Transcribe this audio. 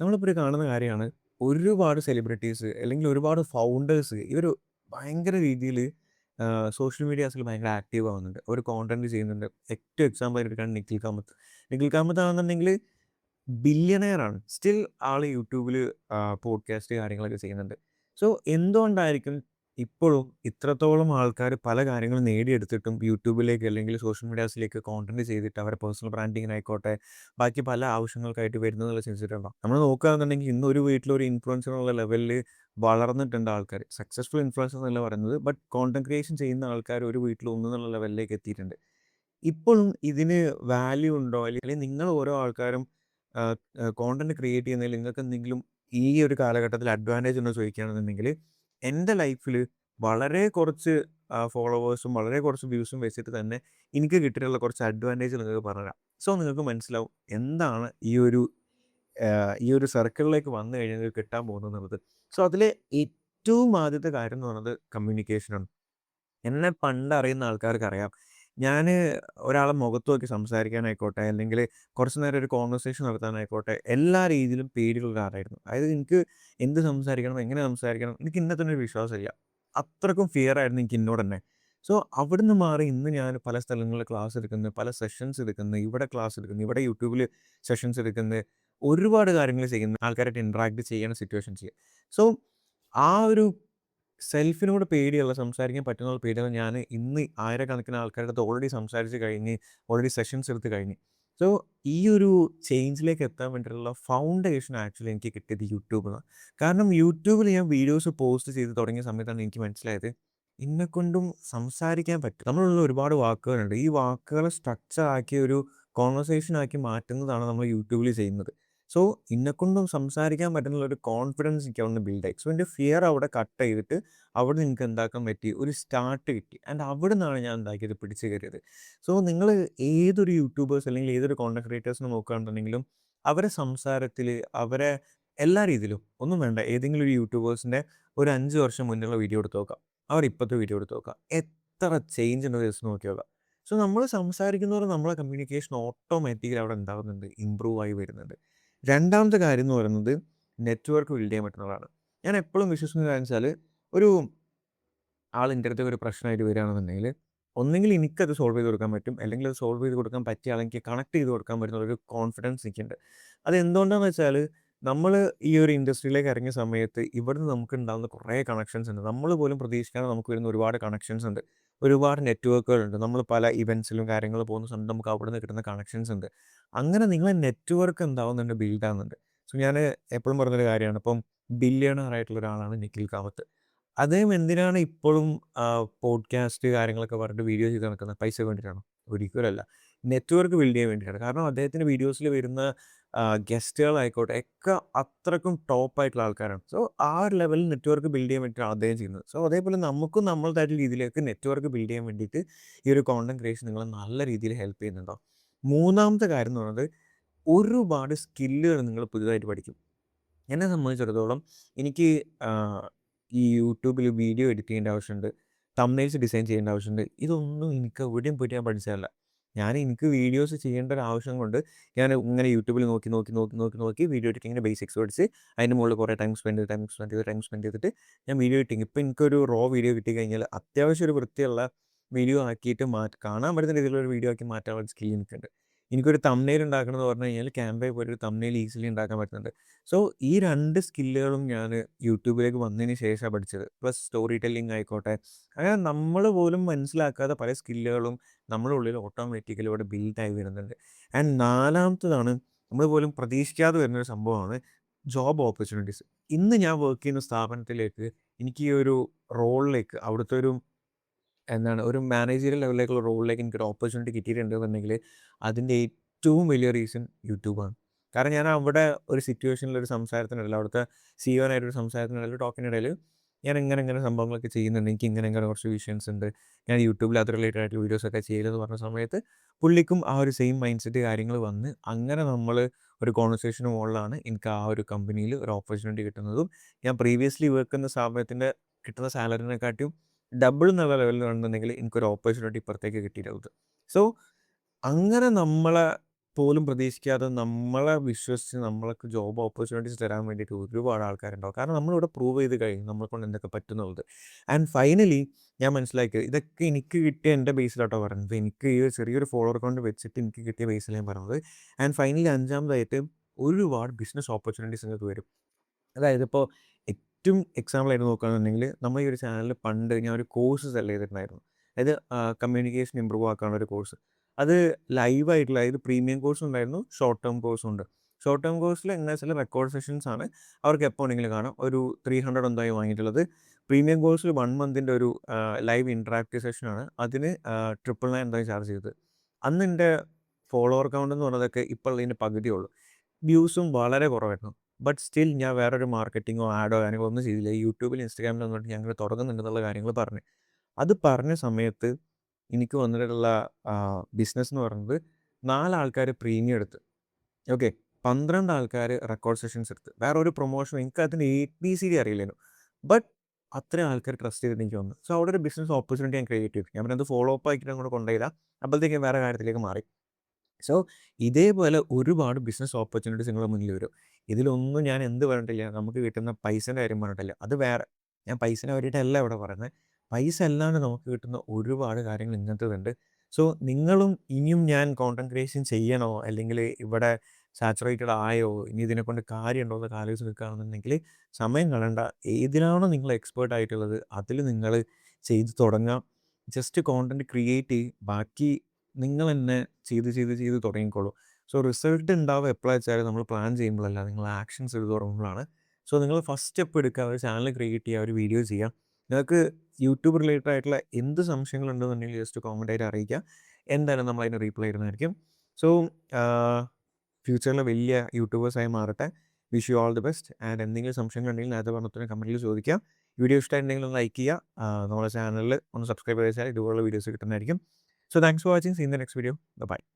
നമ്മളിപ്പോൾ കാണുന്ന കാര്യമാണ്. ഒരുപാട് സെലിബ്രിറ്റീസ് അല്ലെങ്കിൽ ഒരുപാട് ഫൗണ്ടേഴ്സ് ഇവര് ഭയങ്കര രീതിയില് സോഷ്യൽ മീഡിയാസിൽ ഭയങ്കര ആക്റ്റീവ് ആവുന്നുണ്ട്. അവര് കോൺടെന്റ് ചെയ്യുന്നുണ്ട്. ഏറ്റവും എക്സാമ്പിൾ ആയിട്ട് എടുക്കുകയാണെങ്കിൽ നിഖിൽ കാമത്ത്. നിഖിൽ കാമത്ത് ആണെന്നുണ്ടെങ്കില് ബില്യനെയർ ആണ്. സ്റ്റിൽ ആള് യൂട്യൂബില് പോഡ്കാസ്റ്റ് കാര്യങ്ങളൊക്കെ ചെയ്യുന്നുണ്ട്. സോ എന്തുകൊണ്ടായിരിക്കും ഇപ്പോഴും ഇത്രത്തോളം ആൾക്കാര് പല കാര്യങ്ങളും നേടിയെടുത്തിട്ടും യൂട്യൂബിലേക്ക് അല്ലെങ്കിൽ സോഷ്യൽ മീഡിയാസിലേക്ക് കോൺടെന്റ് ചെയ്തിട്ട് അവരുടെ പേഴ്സണൽ ബ്രാൻഡിങ്ങിനായിക്കോട്ടെ, ബാക്കി പല ആവശ്യങ്ങൾക്കായിട്ട് വരുന്നതെന്നുള്ള ചിന്തിച്ചിട്ടുണ്ടോ? നമ്മൾ നോക്കുകയാണെന്നുണ്ടെങ്കിൽ ഇന്ന് ഒരു വീട്ടിൽ ഒരു ഇൻഫ്ലുവൻസർ എന്നുള്ള ലെവലില് വളർന്നിട്ടുണ്ട് ആൾക്കാര്. സക്സസ്ഫുൾ ഇൻഫ്ലുവൻസർ എന്നല്ല പറയുന്നത്. ബട്ട് കോൺടെന്റ് ക്രിയേഷൻ ചെയ്യുന്ന ആൾക്കാർ ഒരു വീട്ടിൽ 1 എന്നുള്ള ലെവലിലേക്ക് എത്തിയിട്ടുണ്ട്. ഇപ്പോഴും ഇതിന് വാല്യൂ ഉണ്ടോ? അല്ലെങ്കിൽ നിങ്ങൾ ഓരോ ആൾക്കാരും ആഹ്, കോൺടെന്റ് ക്രിയേറ്റ് ചെയ്യുന്നതിൽ നിങ്ങൾക്ക് എന്തെങ്കിലും ഈ ഒരു കാലഘട്ടത്തിൽ അഡ്വാൻറ്റേജ് ഉണ്ടോ ചോദിക്കുകയാണെന്നുണ്ടെങ്കിൽ, എൻ്റെ ലൈഫില് വളരെ കുറച്ച് ഫോളോവേഴ്സും വളരെ കുറച്ച് വ്യൂസും വെച്ചിട്ട് തന്നെ എനിക്ക് കിട്ടിയിട്ടുള്ള കുറച്ച് അഡ്വാൻറ്റേജ് നിങ്ങൾക്ക് പറഞ്ഞുതരാം. സോ നിങ്ങൾക്ക് മനസ്സിലാവും എന്താണ് ഈ ഒരു സർക്കിളിലേക്ക് വന്നു കഴിഞ്ഞാൽ നിങ്ങൾക്ക് കിട്ടാൻ പോകുന്നതെന്നുള്ളത്. സോ അതിലെ ഏറ്റവും ആദ്യത്തെ കാര്യം എന്ന് പറയുന്നത് കമ്മ്യൂണിക്കേഷനാണ്. എന്നെ പണ്ടറിയുന്ന ആൾക്കാർക്കറിയാം. ഞാന് ഒരാളെ മുഖത്ത് നോക്കി സംസാരിക്കാനായിക്കോട്ടെ, അല്ലെങ്കിൽ കുറച്ച് നേരം ഒരു കോൺവെർസേഷൻ നടത്താനായിക്കോട്ടെ, എല്ലാ രീതിയിലും പേടിയുള്ള ആളായിരുന്നു. അതായത് എനിക്ക് എന്ത് സംസാരിക്കണം, എങ്ങനെ സംസാരിക്കണം, എനിക്ക് ഇന്നെ തന്നെ ഒരു വിശ്വാസമില്ല. അത്രക്കും ഫിയർ ആയിരുന്നു എനിക്ക് എന്നോട് തന്നെ. സോ അവിടുന്ന് മാറി ഇന്ന് ഞാൻ പല സ്ഥലങ്ങളിൽ ക്ലാസ് എടുക്കുന്നു, പല സെഷൻസ് എടുക്കുന്നു, ഇവിടെ ക്ലാസ് എടുക്കുന്നു, ഇവിടെ യൂട്യൂബിൽ സെഷൻസ് എടുക്കുന്നു, ഒരുപാട് കാര്യങ്ങൾ ചെയ്യുന്നു, ആൾക്കാരായിട്ട് ഇന്ററാക്ട് ചെയ്യണ സിറ്റുവേഷൻസ്. സോ ആ ഒരു സെൽഫിനോട് പേടിയുള്ള സംസാരിക്കാൻ പറ്റുന്ന പേടിയുള്ള ഞാൻ ഇന്ന് ആയിരക്കണക്കിന് ആൾക്കാരുടെ അടുത്ത് ഓൾറെഡി സംസാരിച്ച് കഴിഞ്ഞ്, ഓൾറെഡി സെഷൻസ് എടുത്ത് കഴിഞ്ഞ്. സോ ഈ ഒരു ചേഞ്ചിലേക്ക് എത്താൻ വേണ്ടിയിട്ടുള്ള ഫൗണ്ടേഷൻ ആക്ച്വലി എനിക്ക് കിട്ടിയത് യൂട്യൂബിലാണ്. കാരണം യൂട്യൂബിൽ ഞാൻ വീഡിയോസ് പോസ്റ്റ് ചെയ്ത് തുടങ്ങിയ സമയത്താണ് എനിക്ക് മനസ്സിലായത്, ഇന്നെക്കൊണ്ടും സംസാരിക്കാൻ പറ്റും. നമ്മളുള്ള ഒരുപാട് വാക്കുകളുണ്ട്. ഈ വാക്കുകളെ സ്ട്രക്ചർ ആക്കി ഒരു കോൺവെർസേഷൻ ആക്കി മാറ്റുന്നതാണ് നമ്മൾ യൂട്യൂബിൽ ചെയ്യുന്നത്. സോ ഇന്നെക്കൊണ്ടും സംസാരിക്കാൻ പറ്റുന്ന ഒരു കോൺഫിഡൻസ് എനിക്ക് അവിടുന്ന് ബിൽഡായി. സോ എൻ്റെ ഫിയർ അവിടെ കട്ട് ചെയ്തിട്ട് അവിടുന്ന് എനിക്ക് എന്താക്കാൻ പറ്റി, ഒരു സ്റ്റാർട്ട് കിട്ടി. ആൻഡ് അവിടുന്നാണ് ഞാൻ എന്താക്കിയത്, പിടിച്ച് കയറിയത്. സോ നിങ്ങൾ ഏതൊരു യൂട്യൂബേഴ്സ് അല്ലെങ്കിൽ ഏതൊരു കോണ്ടന്റ് ക്രിയേറ്റേഴ്സിനെ നോക്കുകയാണെന്നുണ്ടെങ്കിലും അവരെ സംസാരത്തിൽ, അവരെ എല്ലാ രീതിയിലും ഒന്നും വേണ്ട, ഏതെങ്കിലും ഒരു യൂട്യൂബേഴ്സിൻ്റെ ഒരു 5 വർഷം മുന്നുള്ള വീഡിയോ എടുത്ത് നോക്കാം, അവർ ഇപ്പോഴത്തെ വീഡിയോ എടുത്ത് നോക്കാം, എത്ര ചേഞ്ച് ഉണ്ട് ജസ്റ്റ് നോക്കി നോക്കാം. സോ നമ്മൾ സംസാരിക്കുന്നവരെ നമ്മളെ കമ്മ്യൂണിക്കേഷൻ ഓട്ടോമാറ്റിക്കലി അവിടെ എന്താകുന്നുണ്ട്, ഇമ്പ്രൂവ് ആയി വരുന്നുണ്ട്. രണ്ടാമത്തെ കാര്യം എന്ന് പറയുന്നത് നെറ്റ്വർക്ക് ബിൽഡ് ചെയ്യാൻ പറ്റുന്നതാണ്. ഞാൻ എപ്പോഴും വിശ്വസിക്കുന്ന കാര്യം വെച്ചാൽ, ഒരു ആൾ എൻ്റെ അടുത്തേക്ക് ഒരു പ്രശ്നമായിട്ട് വരികയാണെന്നുണ്ടെങ്കിൽ, ഒന്നെങ്കിൽ എനിക്കത് സോൾവ് ചെയ്ത് കൊടുക്കാൻ പറ്റും, അല്ലെങ്കിൽ അത് സോൾവ് ചെയ്ത് കൊടുക്കാൻ പറ്റിയ ആളെ എനിക്ക് കണക്ട് ചെയ്ത് കൊടുക്കാൻ പറ്റുന്ന ഒരു കോൺഫിഡൻസ് എനിക്കുണ്ട്. അതെന്തുകൊണ്ടാണെന്ന് വെച്ചാൽ, നമ്മൾ ഈ ഒരു ഇൻഡസ്ട്രിയിലേക്ക് ഇറങ്ങിയ സമയത്ത് ഇവിടുന്ന് നമുക്ക് ഉണ്ടാകുന്ന കുറേ കണക്ഷൻസ് ഉണ്ട്. നമ്മൾ പോലും പ്രതീക്ഷിക്കാതെ നമുക്ക് വരുന്ന ഒരുപാട് കണക്ഷൻസ് ഉണ്ട്. ഒരുപാട് നെറ്റ്വർക്കുകളുണ്ട്. നമ്മൾ പല ഇവൻറ്റ്സിലും കാര്യങ്ങളും പോകുന്ന സമയത്ത് നമുക്ക് അവിടെ നിന്ന് കിട്ടുന്ന കണക്ഷൻസ് ഉണ്ട്. അങ്ങനെ നിങ്ങളെ നെറ്റ്വർക്ക് എന്താവുന്നുണ്ട്, ബിൽഡ് ആവുന്നുണ്ട്. സോ ഞാൻ എപ്പോഴും പറഞ്ഞൊരു കാര്യമാണ്. ഇപ്പം ബില്യണർ ആയിട്ടുള്ള ഒരാളാണ് നിഖിൽ കാമത്ത്. അദ്ദേഹം എന്തിനാണ് ഇപ്പോഴും പോഡ്കാസ്റ്റ് കാര്യങ്ങളൊക്കെ പറഞ്ഞിട്ട് വീഡിയോ ചെയ്ത് നടക്കുന്നത്? പൈസക്ക് വേണ്ടിയിട്ടാണോ? ഒരിക്കലുമല്ല. നെറ്റ്വർക്ക് ബിൽഡ് ചെയ്യാൻ വേണ്ടിയിട്ടാണ്. കാരണം അദ്ദേഹത്തിൻ്റെ വീഡിയോസിൽ വരുന്ന ഗസ്റ്റുകളായിക്കോട്ടെ ഒക്കെ അത്രക്കും ടോപ്പ് ആയിട്ടുള്ള ആൾക്കാരാണ്. സോ ആ ഒരു ലെവലിൽ നെറ്റ്വർക്ക് ബിൽഡ് ചെയ്യാൻ വേണ്ടിയിട്ടാണ് അദ്ദേഹം ചെയ്യുന്നത്. സോ അതേപോലെ നമുക്കും നമ്മളുടേതായിട്ടുള്ള രീതിയിലേക്ക് നെറ്റ്വർക്ക് ബിൽഡ് ചെയ്യാൻ വേണ്ടിയിട്ട് ഈ ഒരു കോണ്ടന്റ് ക്രിയേഷൻ നിങ്ങളെ നല്ല രീതിയിൽ ഹെൽപ്പ് ചെയ്യുന്നുണ്ടോ? മൂന്നാമത്തെ കാര്യം എന്ന് പറയുന്നത്, ഒരുപാട് സ്കില്ലുകൾ നിങ്ങൾ പുതുതായിട്ട് പഠിക്കും. എന്നെ സംബന്ധിച്ചിടത്തോളം എനിക്ക് ആഹ്, ഈ യൂട്യൂബിൽ വീഡിയോ എഡിറ്റ് ചെയ്യേണ്ട ആവശ്യമുണ്ട്. തംബ്നെയിൽസ് ഡിസൈൻ ചെയ്യേണ്ട ആവശ്യമുണ്ട്. ഇതൊന്നും എനിക്ക് എവിടെയും പോയിട്ട് ഞാൻ പഠിച്ചതല്ല. എനിക്ക് വീഡിയോസ് ചെയ്യേണ്ട ഒരു ആവശ്യം കൊണ്ട് ഞാൻ ഇങ്ങനെ യൂട്യൂബിൽ നോക്കി, നോക്കി, നോക്കി, നോക്കി, നോക്കി വീഡിയോ എഡിറ്റിങ്ങിൻ്റെ ബേസിക്സ് പഠിച്ച് അതിൻ്റെ മുകളിൽ കുറേ ടൈം സ്പെൻഡ് ചെയ്തിട്ട് ഞാൻ വീഡിയോ എഡിറ്റിംഗ് ഇപ്പം എനിക്കൊരു വീഡിയോ കിട്ടിക്കഴിഞ്ഞാൽ അത്യാവശ്യം ഒരു വൃത്തിയുള്ള വീഡിയോ ആക്കിയിട്ട് കാണാൻ പറ്റുന്ന രീതിയിലുള്ള ഒരു വീഡിയോ ആക്കി മാറ്റാനുള്ള സ്കിൽ എനിക്കുണ്ട്. എനിക്കൊരു തംബ്നെയിൽ ഉണ്ടാക്കണം എന്ന് പറഞ്ഞു കഴിഞ്ഞാൽ ക്യാൻവയിൽ പോയിട്ട് ഒരു തംബ്നെയിൽ ഈസിലി ഉണ്ടാക്കാൻ പറ്റുന്നുണ്ട്. സോ ഈ 2 സ്കില്ലുകളും ഞാൻ യൂട്യൂബിലേക്ക് വന്നതിന് ശേഷമാണ് പഠിച്ചത്. പ്ലസ് സ്റ്റോറി ടെല്ലിംഗ് ആയിക്കോട്ടെ. അങ്ങനെ നമ്മൾ പോലും മനസ്സിലാക്കാത്ത പല സ്കില്ലുകളും നമ്മുടെ ഉള്ളിൽ ഓട്ടോമാറ്റിക്കലി ഇവിടെ ബിൽഡായി വരുന്നുണ്ട്. ആൻഡ് നാലാമത്തതാണ്, നമ്മൾ പോലും പ്രതീക്ഷിക്കാതെ വരുന്നൊരു സംഭവമാണ് ജോബ് ഓപ്പർച്യൂണിറ്റീസ്. ഇന്ന് ഞാൻ വർക്ക് ചെയ്യുന്ന സ്ഥാപനത്തിലേക്ക് എനിക്ക് ഈ ഒരു റോളിലേക്ക്, അവിടുത്തെ ഒരു മാനേജറിയൽ ലെവലിലേക്കുള്ള റോളിലേക്ക് എനിക്കൊരു ഓപ്പർച്യൂണിറ്റി കിട്ടിയിട്ടുണ്ടെന്നുണ്ടെങ്കിൽ അതിൻ്റെ ഏറ്റവും വലിയ റീസൺ യൂട്യൂബാണ്. കാരണം ഞാൻ അവിടെ ഒരു സിറ്റുവേഷനിൽ ഒരു സംസാരത്തിനിടയിൽ, അവിടുത്തെ സിഇഒനായിട്ടൊരു സംസാരത്തിനിടയിൽ, ടോക്കിനിടയിൽ ഞാൻ ഇങ്ങനെ ഇങ്ങനെ സംഭവങ്ങളൊക്കെ ചെയ്യുന്നുണ്ട്. എനിക്ക് ഇങ്ങനെ ഇങ്ങനെ കുറച്ച് വിഷൻസ് ഉണ്ട്. ഞാൻ യൂട്യൂബിൽ അത് റിലേറ്റഡ് ആയിട്ട് വീഡിയോസൊക്കെ ചെയ്യലെന്ന് പറഞ്ഞ സമയത്ത് പുള്ളിക്കും ആ ഒരു സെയിം മൈൻഡ് സെറ്റ് കാര്യങ്ങൾ വന്ന് അങ്ങനെ നമ്മൾ ഒരു കോൺവെർസേഷന് മുകളിലാണ് എനിക്ക് ആ ഒരു കമ്പനിയിൽ ഒരു ഓപ്പർച്യൂണിറ്റി കിട്ടുന്നതും ഞാൻ പ്രീവിയസ്ലി വർക്ക് ചെയ്യുന്ന സ്ഥാപനത്തിൻ്റെ കിട്ടുന്ന സാലറിനെക്കാട്ടിയും ഡബിൾ എന്നുള്ള ലെവലിൽ ആണെന്നുണ്ടെങ്കിൽ എനിക്കൊരു ഓപ്പർച്യൂണിറ്റി ഇപ്പുറത്തേക്ക് കിട്ടിയിട്ടുള്ളത്. സോ അങ്ങനെ നമ്മളെ പോലും പ്രതീക്ഷിക്കാതെ നമ്മളെ വിശ്വസിച്ച് നമ്മൾക്ക് ജോബ് ഓപ്പർച്യൂണിറ്റീസ് തരാൻ വേണ്ടിയിട്ട് ഒരുപാട് ആൾക്കാരുണ്ടാവും. കാരണം നമ്മളിവിടെ പ്രൂവ് ചെയ്ത് കഴിഞ്ഞു നമ്മളെക്കൊണ്ട് എന്തൊക്കെ പറ്റുന്നുള്ളത്. ആൻഡ് ഫൈനലി ഞാൻ മനസ്സിലാക്കിയത് ഇതൊക്കെ എനിക്ക് കിട്ടിയ എൻ്റെ ബേസിലാട്ടോ പറയുന്നത്. എനിക്ക് ഈ ഒരു ചെറിയൊരു ഫോളോവർ അക്കൗണ്ട് വെച്ചിട്ട് എനിക്ക് കിട്ടിയ ബേസിലാണ് ഞാൻ പറയുന്നത്. ആൻഡ് ഫൈനലി അഞ്ചാമതായിട്ട് ഒരുപാട് ബിസിനസ് ഓപ്പർച്യൂണിറ്റീസ് നിങ്ങൾക്ക് വരും. അതായത് ഇപ്പോൾ ഏറ്റവും എക്സാമ്പിളായിട്ട് നോക്കുകയാണെന്നുണ്ടെങ്കിൽ നമ്മൾ ഈ ഒരു ചാനലിൽ പണ്ട് ഞാൻ ഒരു കോഴ്സ് സെല് ചെയ്തിട്ടുണ്ടായിരുന്നു. അതായത് കമ്മ്യൂണിക്കേഷൻ ഇമ്പ്രൂവ് ആക്കാനുള്ള ഒരു കോഴ്സ്. അത് ലൈവായിട്ടുള്ള അതായത് പ്രീമിയം കോഴ്സും ഉണ്ടായിരുന്നു, ഷോർട്ട് ടേം കോഴ്സും ഉണ്ട്. ഷോർട്ട് ടേം കോഴ്സിൽ എന്താ വെച്ചാൽ റെക്കോർഡ് സെഷൻസ് ആണ്. അവർക്ക് എപ്പോൾ വേണമെങ്കിലും കാണാം. ഒരു 300 എന്തായി വാങ്ങിയിട്ടുള്ളത്. പ്രീമിയം കോഴ്സിൽ 1 മന്തിൻ്റെ ഒരു ലൈവ് ഇൻട്രാക്റ്റീവ് സെഷനാണ്. അതിന് 999 എന്തായി ചാർജ് ചെയ്തത്. അന്ന് എൻ്റെ ഫോളോവർ കൗണ്ട് എന്ന് പറയുന്നതൊക്കെ ഇപ്പോൾ ഇതിൻ്റെ പകുതിയേ ഉള്ളൂ. വ്യൂസും വളരെ കുറവായിരുന്നു. ബട്ട് സ്റ്റിൽ ഞാൻ വേറൊരു മാർക്കറ്റിങ്ങോ ആഡോ കാര്യങ്ങളോ ഒന്നും ചെയ്തില്ല. യൂട്യൂബിൽ ഇൻസ്റ്റാഗ്രാമിൽ വന്നിട്ട് ഞങ്ങൾ തുടങ്ങുന്നുണ്ടെന്നുള്ള കാര്യങ്ങൾ പറഞ്ഞു. അത് പറഞ്ഞ സമയത്ത് എനിക്ക് വന്നിട്ടുള്ള ബിസിനസ് എന്ന് പറയുന്നത് 4 ആൾക്കാർ പ്രീമിയം എടുത്ത്. ഓക്കെ. 12 ആൾക്കാർ റെക്കോർഡ് സെഷൻസ് എടുത്ത്. വേറെ ഒരു പ്രൊമോഷനും എനിക്കതിന് ABCD അറിയില്ലായിരുന്നു. ബട്ട് അത്രയും ആൾക്കാർ ട്രസ്റ്റ് ചെയ്തിട്ട് എനിക്ക് വന്നു. സോ അവിടെ ഒരു ബിസിനസ് ഓപ്പർച്യൂണിറ്റി ഞാൻ ക്രിയേറ്റ് ചെയ്തു. ഞാൻ പിന്നെ അത് ഫോളോ അപ്പ് ആക്കിയിട്ട് അങ്ങോട്ട് കൊണ്ടുപോയില്ല. അപ്പോഴത്തേക്കും വേറെ കാര്യത്തിലേക്ക് മാറി. സോ ഇതേപോലെ ഒരുപാട് ബിസിനസ് ഓപ്പർച്യൂണിറ്റീസ് നിങ്ങളുടെ മുന്നിൽ വരും. ഇതിലൊന്നും ഞാൻ എന്ത് പറഞ്ഞിട്ടില്ല, നമുക്ക് കിട്ടുന്ന പൈസേൻ്റെ കാര്യം പറഞ്ഞിട്ടില്ല. അത് വേറെ. ഞാൻ പൈസേനെ പറ്റിയിട്ടല്ല ഇവിടെ പറയുന്നത്. പൈസ അല്ലാണ്ട് നമുക്ക് കിട്ടുന്ന ഒരുപാട് കാര്യങ്ങൾ ഇങ്ങനത്തേതുണ്ട്. സോ നിങ്ങളും ഇനിയും ഞാൻ കോണ്ടന്റ് ക്രിയേഷൻ ചെയ്യണോ അല്ലെങ്കിൽ ഇവിടെ സാച്ചുറേറ്റഡ് ആയോ ഇനി ഇതിനെക്കൊണ്ട് കാര്യമുണ്ടോ എന്നൊക്കെ ആലോചിച്ച് നിൽക്കുകയാണെന്നുണ്ടെങ്കിൽ സമയം കളയണ്ട. ഏതിലാണോ നിങ്ങൾ എക്സ്പേർട്ട് ആയിട്ടുള്ളത് അതിൽ നിങ്ങൾ ചെയ്ത് തുടങ്ങാം. ജസ്റ്റ് കോണ്ടന്റ് ക്രിയേറ്റ് ചെയ്യ്. ബാക്കി നിങ്ങൾ തന്നെ ചെയ്ത് തുടങ്ങിക്കോളൂ. സോ റിസൾട്ട് ഉണ്ടാവുക എപ്പോഴാണെന്ന് വെച്ചാൽ നമ്മൾ പ്ലാൻ ചെയ്യുമ്പോഴല്ല, നിങ്ങൾ ആക്ഷൻസ് എടുത്ത് തുടങ്ങുമ്പോഴാണ്. സോ നിങ്ങൾ ഫസ്റ്റ് സ്റ്റെപ്പ് എടുക്കുക, ഒരു ചാനൽ ക്രിയേറ്റ് ചെയ്യുക, ഒരു വീഡിയോ ചെയ്യുക. നിങ്ങൾക്ക് യൂട്യൂബ് റിലേറ്റഡ് ആയിട്ടുള്ള എന്ത് സംശയങ്ങളുണ്ടെന്നുണ്ടെങ്കിൽ ജസ്റ്റ് കോമൻ്റ് ആയിട്ട് അറിയിക്കുക. എന്തായാലും നമ്മൾ അതിന് റീപ്ലൈ ഇടുന്നതായിരിക്കും. സോ ഫ്യൂച്ചറിൽ വലിയ യൂട്യൂബേഴ്സായി മാറട്ടെ. Wish you all the best. And എന്തെങ്കിലും സംശയങ്ങളുണ്ടെങ്കിൽ നേരത്തെ പറഞ്ഞ കമൻറ്റിൽ ചോദിക്കുക. വീഡിയോ ഇഷ്ടമായിട്ടുണ്ടെങ്കിൽ ഒന്ന് ലൈക്ക് ചെയ്യുക. നമ്മുടെ ചാനലിൽ ഒന്ന് സബ്സ്ക്രൈബ് ചെയ്ത് വെച്ചാൽ ഇതുപോലുള്ള വീഡിയോസ് കിട്ടുന്നതായിരിക്കും. So thanks for watching. See you in the next video. Bye bye.